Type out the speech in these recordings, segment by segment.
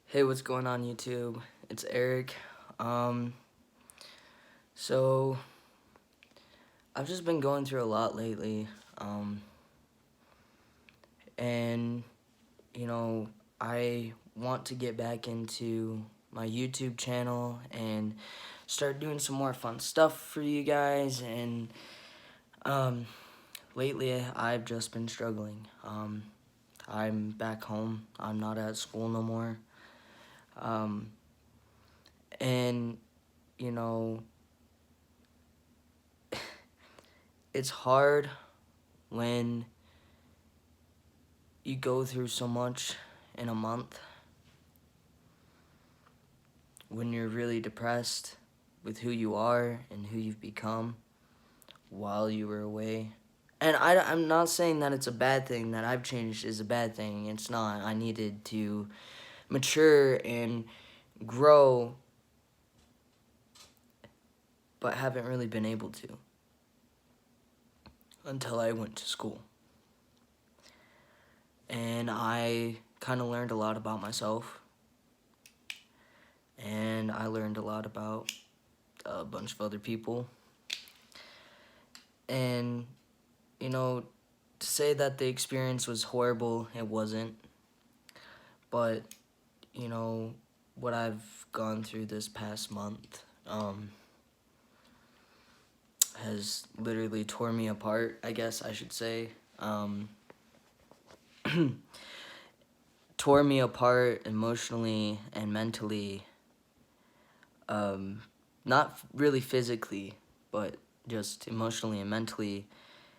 Hey, what's going on YouTube? It's Eric. Um, so I've just been going through a lot lately. Um, and you know, I want to get back into my YouTube channel and start doing some more fun stuff for you guys. And um, lately I've just been struggling. I'm back home. I'm not at school no more. Um, and you know, it's hard when you go through so much in a month, when you're really depressed with who you are and who you've become while you were away. And I'm not saying that it's a bad thing, that I've changed is a bad thing. It's not. I needed to mature and grow, but haven't really been able to until I went to school. And I kind of learned a lot about myself. And I learned a lot about a bunch of other people. And, you know, to say that the experience was horrible, it wasn't. But, you know, what I've gone through this past month has literally tore me apart, I guess I should say. Tore me apart emotionally and mentally. Not really physically, but just emotionally and mentally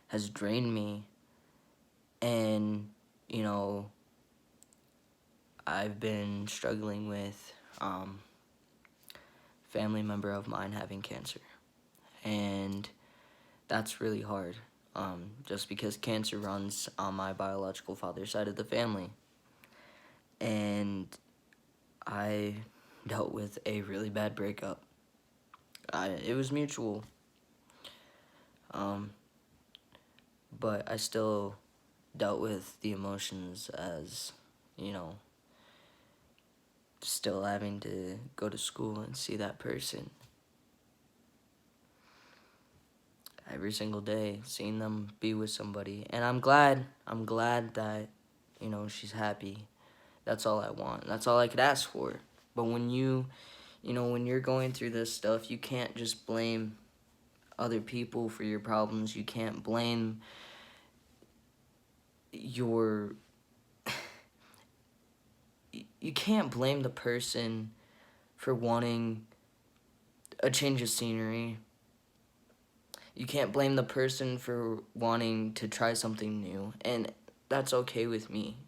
has drained me. And, you know, I've been struggling with family member of mine having cancer. And that's really hard, just because cancer runs on my biological father's side of the family. And I dealt with a really bad breakup. It was mutual, but I still dealt with the emotions as, you know, still having to go to school and see that person every single day, seeing them be with somebody. And I'm glad that, you know, she's happy. That's all I want. That's all I could ask for. But when when you're going through this stuff, you can't just blame other people for your problems. You can't blame your you can't blame the person for wanting a change of scenery. You can't blame the person for wanting to try something new, and that's okay with me.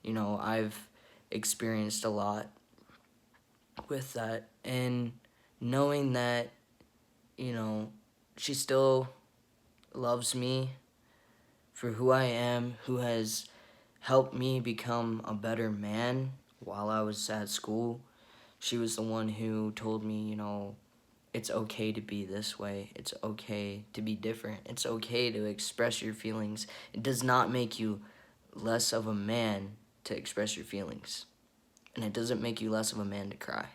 You know, I've experienced a lot with that, and knowing that, you know, she still loves me for who I am, who has helped me become a better man while I was at school. She was the one who told me, you know, it's okay to be this way. It's okay to be different. It's okay to express your feelings. It does not make you less of a man to express your feelings. And it doesn't make you less of a man to cry.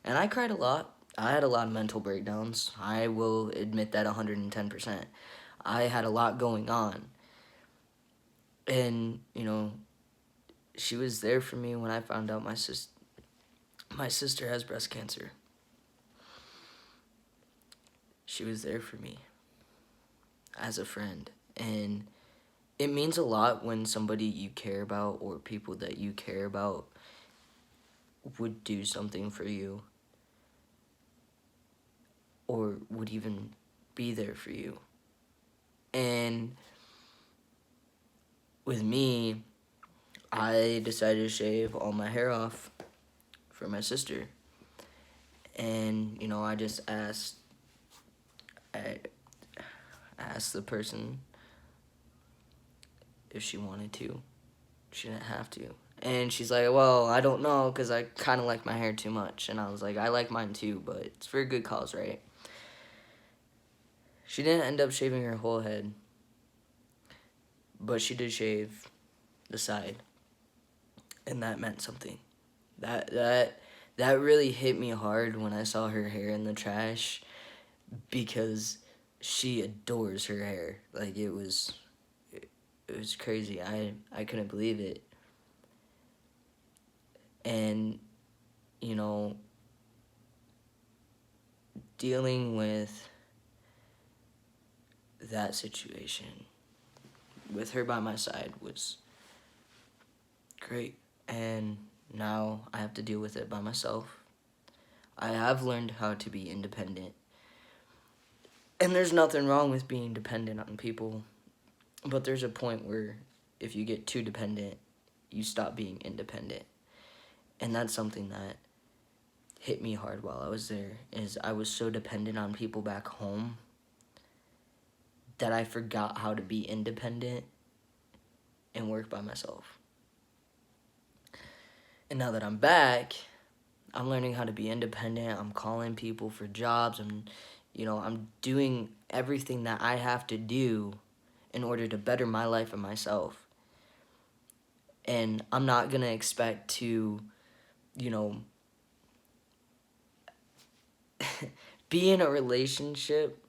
And I cried a lot. I had a lot of mental breakdowns. I will admit that 110%. I had a lot going on. And, you know, she was there for me when I found out my sister has breast cancer. She was there for me as a friend. And it means a lot when somebody you care about or people that you care about would do something for you or would even be there for you. And with me, I decided to shave all my hair off for my sister. And, you know, I asked the person if she wanted to. She didn't have to. And she's like, well, I don't know, because I kind of like my hair too much. And I was like, I like mine too, but it's for a good cause, right? She didn't end up shaving her whole head, but she did shave the side, and that meant something. That really hit me hard when I saw her hair in the trash, because she adores her hair. Like, it was crazy. I couldn't believe it. And, you know, dealing with that situation with her by my side was great. And now I have to deal with it by myself. I have learned how to be independent. And there's nothing wrong with being dependent on people. But there's a point where if you get too dependent, you stop being independent. And that's something that hit me hard while I was there, is I was so dependent on people back home that I forgot how to be independent and work by myself. And now that I'm back, I'm learning how to be independent. I'm calling people for jobs. I'm doing everything that I have to do in order to better my life and myself. And I'm not going to expect to, be in a relationship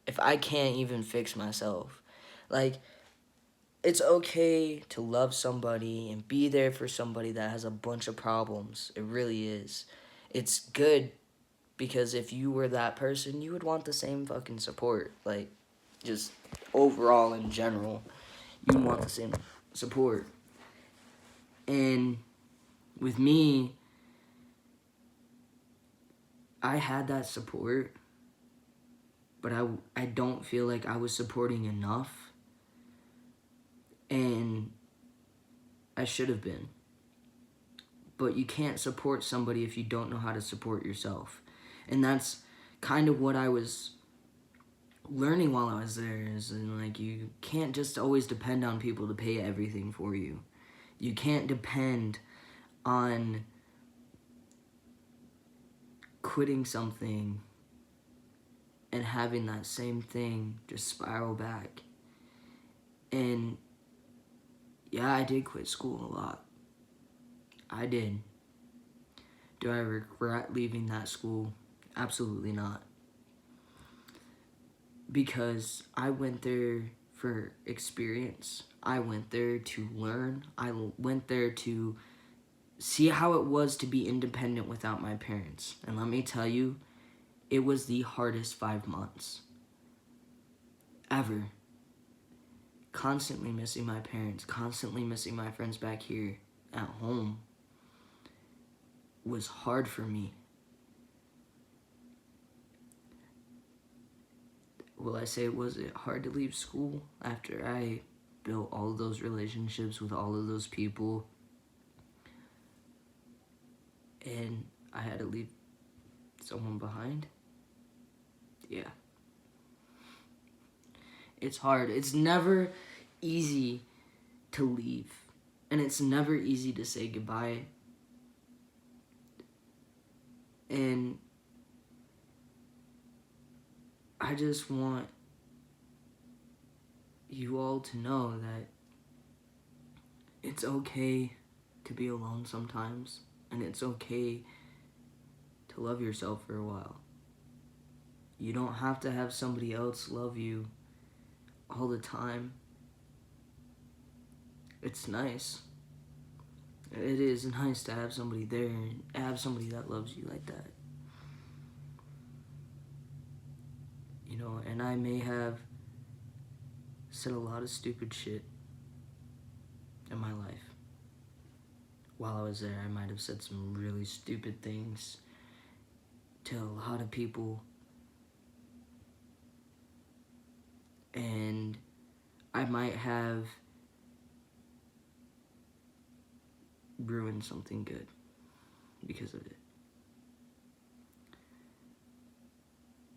if I can't even fix myself. Like, it's okay to love somebody and be there for somebody that has a bunch of problems. It really is. It's good, because if you were that person, you would want the same fucking support. Like, just overall in general, you want the same support. And with me, I had that support, but I don't feel like I was supporting enough. And I should have been. But you can't support somebody if you don't know how to support yourself. And that's kind of what I was learning while I was there, is like, you can't just always depend on people to pay everything for you. You can't depend on quitting something and having that same thing just spiral back. And yeah, I did quit school a lot. I did. Do I regret leaving that school? Absolutely not. Because I went there for experience. I went there to learn. I went there to see how it was to be independent without my parents. And let me tell you, it was the hardest 5 months ever. Constantly missing my parents, constantly missing my friends back here at home was hard for me. Will I say, was it hard to leave school after I built all of those relationships with all of those people and I had to leave someone behind? Yeah. It's hard. It's never easy to leave, and it's never easy to say goodbye. And I just want you all to know that it's okay to be alone sometimes, and it's okay to love yourself for a while. You don't have to have somebody else love you all the time. It's nice. It is nice to have somebody there and have somebody that loves you like that. And I may have said a lot of stupid shit in my life. While I was there, I might have said some really stupid things to a lot of people. And I might have ruined something good because of it.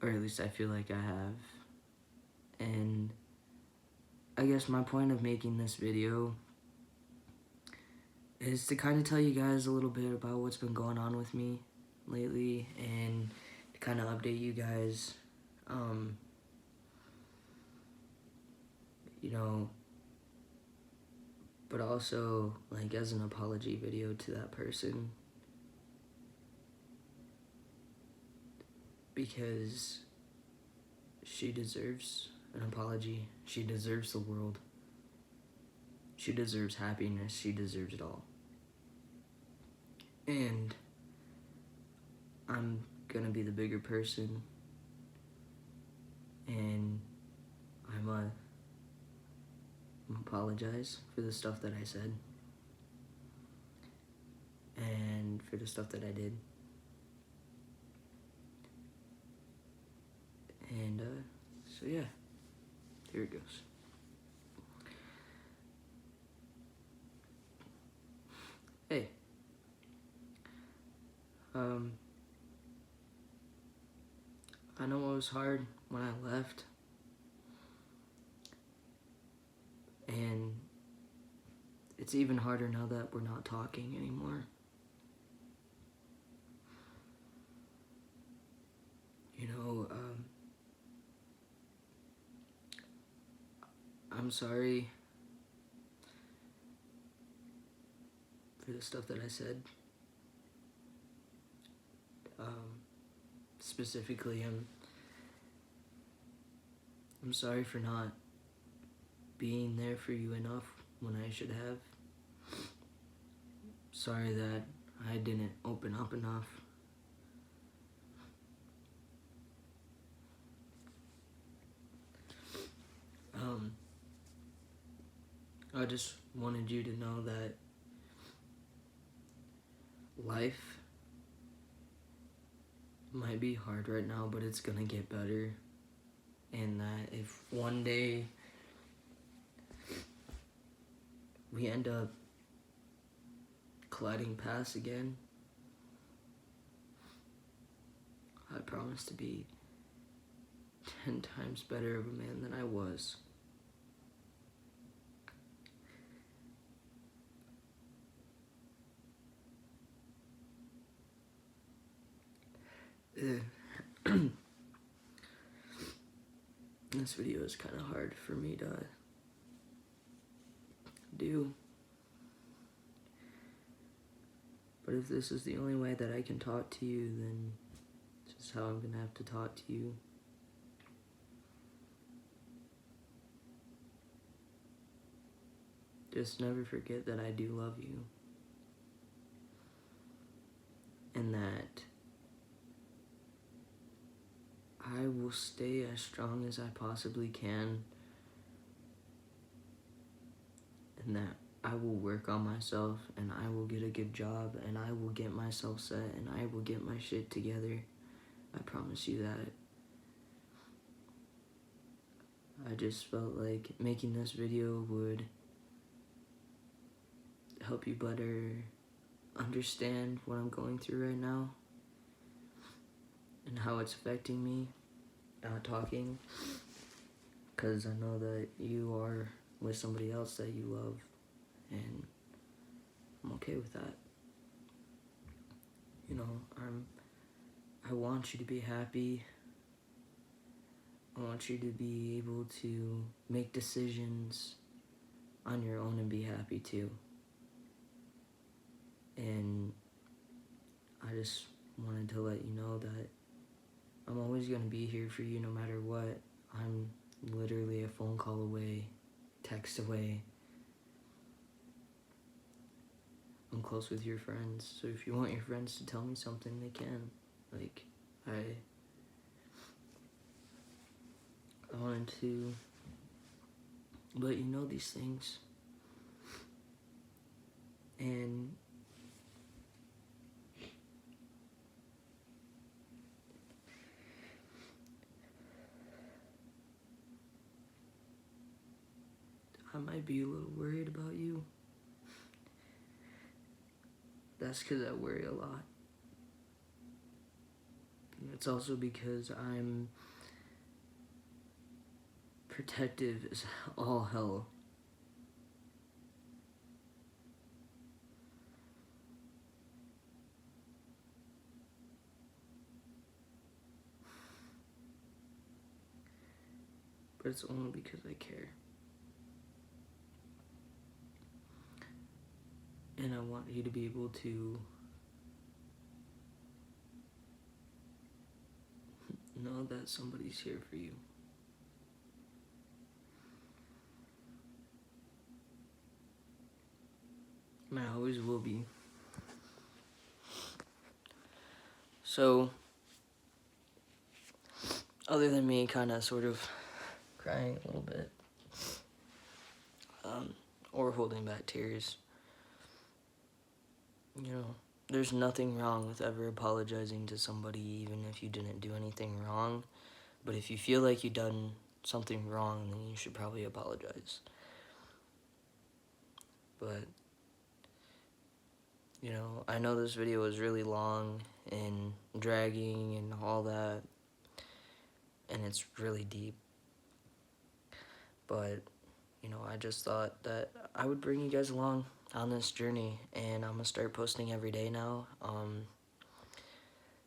Or at least I feel like I have. And I guess my point of making this video is to kind of tell you guys a little bit about what's been going on with me lately, and to kind of update you guys. but also like as an apology video to that person, because she deserves an apology. She deserves the world. She deserves happiness. She deserves it all. And I'm gonna be the bigger person, and I'm apologize for the stuff that I said and for the stuff that I did. And so yeah, here it goes. Hey, I know it was hard when I left, and it's even harder now that we're not talking anymore. You know, I'm sorry for the stuff that I said. Specifically, I'm sorry for not being there for you enough when I should have. Sorry that I didn't open up enough. I just wanted you to know that life might be hard right now, but it's gonna get better. And that if one day we end up colliding paths again, I promise to be 10 times better of a man than I was. This video is kind of hard for me to do. But if this is the only way that I can talk to you, then this is how I'm gonna have to talk to you. Just never forget that I do love you. And that I will stay as strong as I possibly can. And that I will work on myself, and I will get a good job, and I will get myself set, and I will get my shit together. I promise you that. I just felt like making this video would help you better understand what I'm going through right now and how it's affecting me not talking, because I know that you are with somebody else that you love, and I'm okay with that. You know, I want you to be happy. I want you to be able to make decisions on your own and be happy too. And I just wanted to let you know that I'm always going to be here for you no matter what. I'm literally a phone call away, text away. I'm close with your friends, so if you want your friends to tell me something, they can. Like, I wanted to let you know these things. And I might be a little worried about you. That's because I worry a lot. And it's also because I'm protective as all hell. But it's only because I care. And I want you to be able to know that somebody's here for you. And I always will be. So, other than me kind of sort of crying a little bit, or holding back tears, you know, there's nothing wrong with ever apologizing to somebody, even if you didn't do anything wrong. But if you feel like you've done something wrong, then you should probably apologize. But, you know, I know this video was really long and dragging and all that, and it's really deep. But, you know, I just thought that I would bring you guys along on this journey, and I'm gonna start posting every day now.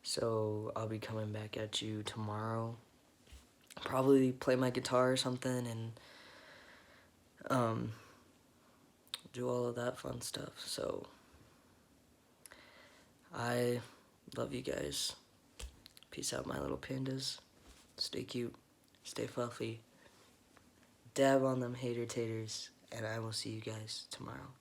So I'll be coming back at you tomorrow. Probably play my guitar or something and do all of that fun stuff. So I love you guys. Peace out, my little pandas. Stay cute, stay fluffy, dab on them hater taters, and I will see you guys tomorrow.